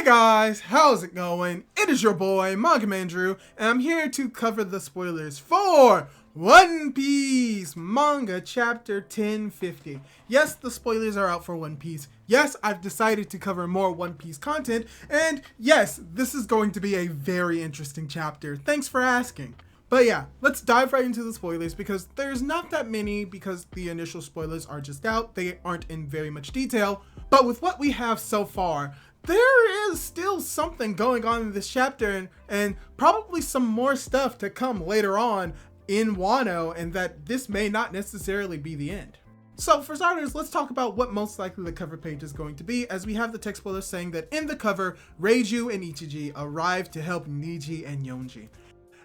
Guys, how's it going? It is your boy, Manga Andrew, and I'm here to cover the spoilers for One Piece Manga Chapter 1050. Yes, the spoilers are out for One Piece. Yes, I've decided to cover more One Piece content, and yes, this is going to be a very interesting chapter. Thanks for asking. But yeah, let's dive right into the spoilers because there's not that many because the initial spoilers are just out. They aren't in very much detail, but with what we have so far, there is still something going on in this chapter and probably some more stuff to come later on in Wano, and that this may not necessarily be the end. So for starters, let's talk about what most likely the cover page is going to be, as we have the text spoiler saying that in the cover, Reiju and Ichiji arrive to help Niji and Yonji.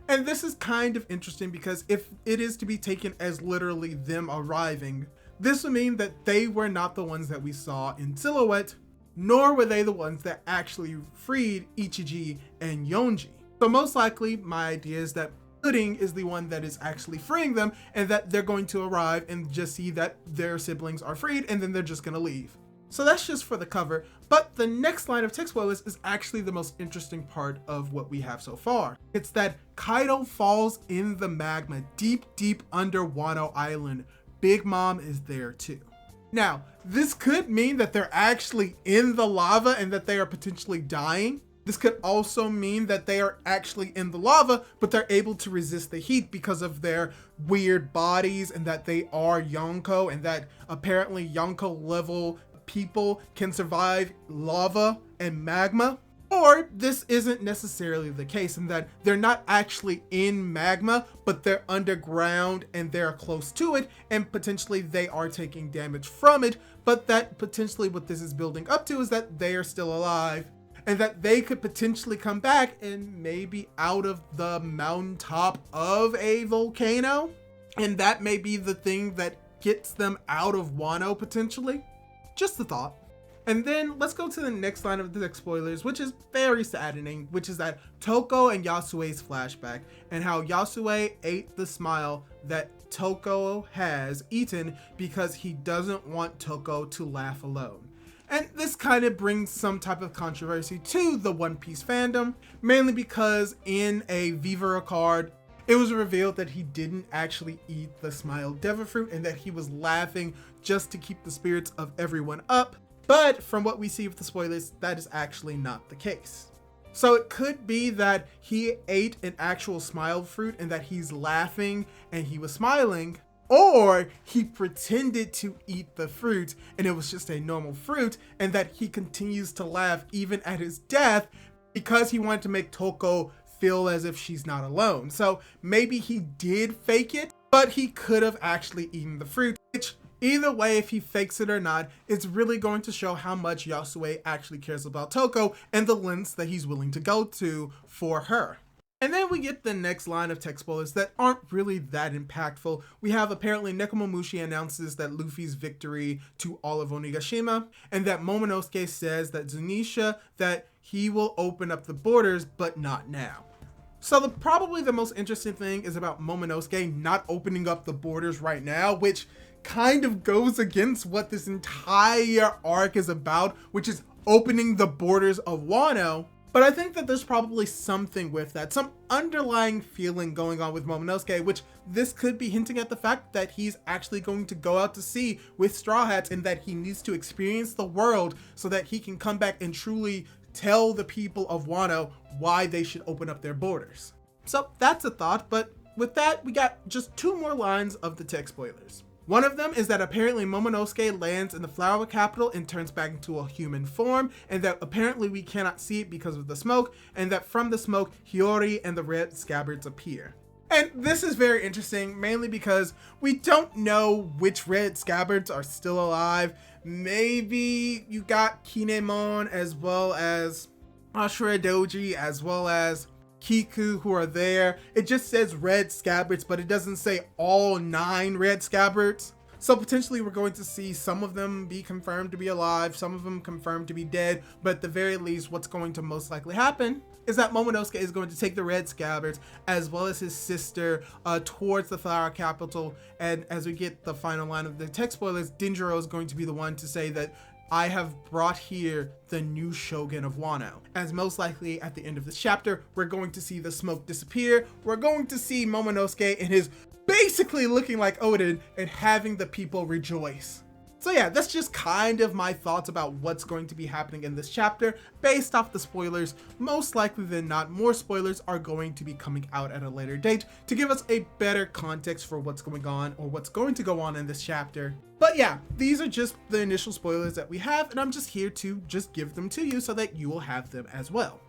And this is kind of interesting because if it is to be taken as literally them arriving, this would mean that they were not the ones that we saw in silhouette, nor were they the ones that actually freed Ichiji and Yonji. So most likely, my idea is that Pudding is the one that is actually freeing them, and that they're going to arrive and just see that their siblings are freed, and then they're just gonna leave. So that's just for the cover, but the next line of text spoilers is actually the most interesting part of what we have so far. It's that Kaido falls in the magma deep under Wano Island. Big Mom is there too. Now, this could mean that they're actually in the lava and that they are potentially dying. This could also mean that they are actually in the lava, but they're able to resist the heat because of their weird bodies, and that they are Yonko, and that apparently Yonko level people can survive lava and magma. Or this isn't necessarily the case, in that they're not actually in magma, but they're underground and they're close to it, and potentially they are taking damage from it, but that potentially what this is building up to is that they are still alive, and that they could potentially come back and maybe out of the mountaintop of a volcano, and that may be the thing that gets them out of Wano potentially. Just a thought. And then let's go to the next line of the text spoilers, which is very saddening, which is that Toko and Yasue's flashback, and how Yasue ate the smile that Toko has eaten because he doesn't want Toko to laugh alone. And this kind of brings some type of controversy to the One Piece fandom, mainly because in a Viva card, it was revealed that he didn't actually eat the smile devil fruit and that he was laughing just to keep the spirits of everyone up. But from what we see with the spoilers, that is actually not the case. So it could be that he ate an actual smile fruit and that he's laughing and he was smiling, or he pretended to eat the fruit and it was just a normal fruit, and that he continues to laugh even at his death because he wanted to make Toko feel as if she's not alone. So maybe he did fake it, but he could have actually eaten the fruit, which either way, if he fakes it or not, it's really going to show how much Yasue actually cares about Toko and the lengths that he's willing to go to for her. And then we get the next line of text spoilers that aren't really that impactful. We have apparently Nekomamushi announces that Luffy's victory to all of Onigashima, and that Momonosuke says that Zunisha that he will open up the borders, but not now. So probably the most interesting thing is about Momonosuke not opening up the borders right now, which kind of goes against what this entire arc is about, which is opening the borders of Wano. But I think that there's probably something with that, some underlying feeling going on with Momonosuke, which this could be hinting at the fact that he's actually going to go out to sea with Straw Hats, and that he needs to experience the world so that he can come back and truly tell the people of Wano why they should open up their borders. So that's a thought, but with that, we got just two more lines of the text spoilers. One of them is that apparently Momonosuke lands in the flower capital and turns back into a human form, and that apparently we cannot see it because of the smoke, and that from the smoke, Hiyori and the red Scabbards appear. And this is very interesting, mainly because we don't know which red Scabbards are still alive. Maybe you got Kinemon as well as Ashura Doji as well as Kiku who are there. It just says red Scabbards, but it doesn't say all 9 red Scabbards. So potentially we're going to see some of them be confirmed to be alive, some of them confirmed to be dead, but at the very least what's going to most likely happen is that Momonosuke is going to take the red Scabbards as well as his sister towards the flower capital, and as we get the final line of the text spoilers, Denjiro is going to be the one to say that I have brought here the new Shogun of Wano. As most likely at the end of this chapter, we're going to see the smoke disappear. We're going to see Momonosuke in his basically looking like Odin and having the people rejoice. So yeah, that's just kind of my thoughts about what's going to be happening in this chapter based off the spoilers. Most likely than not, more spoilers are going to be coming out at a later date to give us a better context for what's going on or what's going to go on in this chapter. But yeah, these are just the initial spoilers that we have, and I'm just here to just give them to you so that you will have them as well.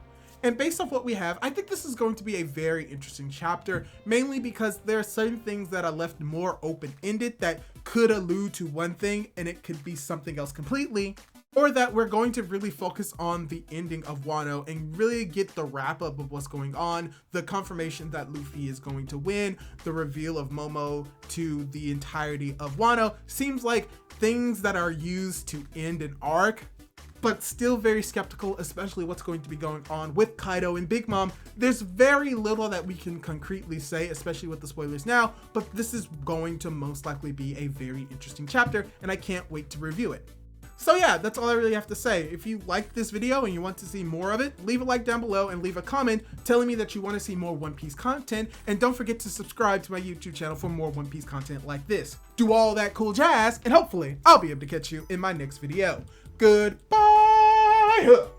And based off what we have, I think this is going to be a very interesting chapter, mainly because there are certain things that are left more open-ended that could allude to one thing and it could be something else completely, or that we're going to really focus on the ending of Wano and really get the wrap up of what's going on, the confirmation that Luffy is going to win, the reveal of Momo to the entirety of Wano. Seems like things that are used to end an arc, but still very skeptical, especially what's going to be going on with Kaido and Big Mom. There's very little that we can concretely say, especially with the spoilers now, but this is going to most likely be a very interesting chapter, and I can't wait to review it. So yeah, that's all I really have to say. If you liked this video and you want to see more of it, leave a like down below and leave a comment telling me that you want to see more One Piece content, and don't forget to subscribe to my YouTube channel for more One Piece content like this. Do all that cool jazz, and hopefully I'll be able to catch you in my next video. Goodbye!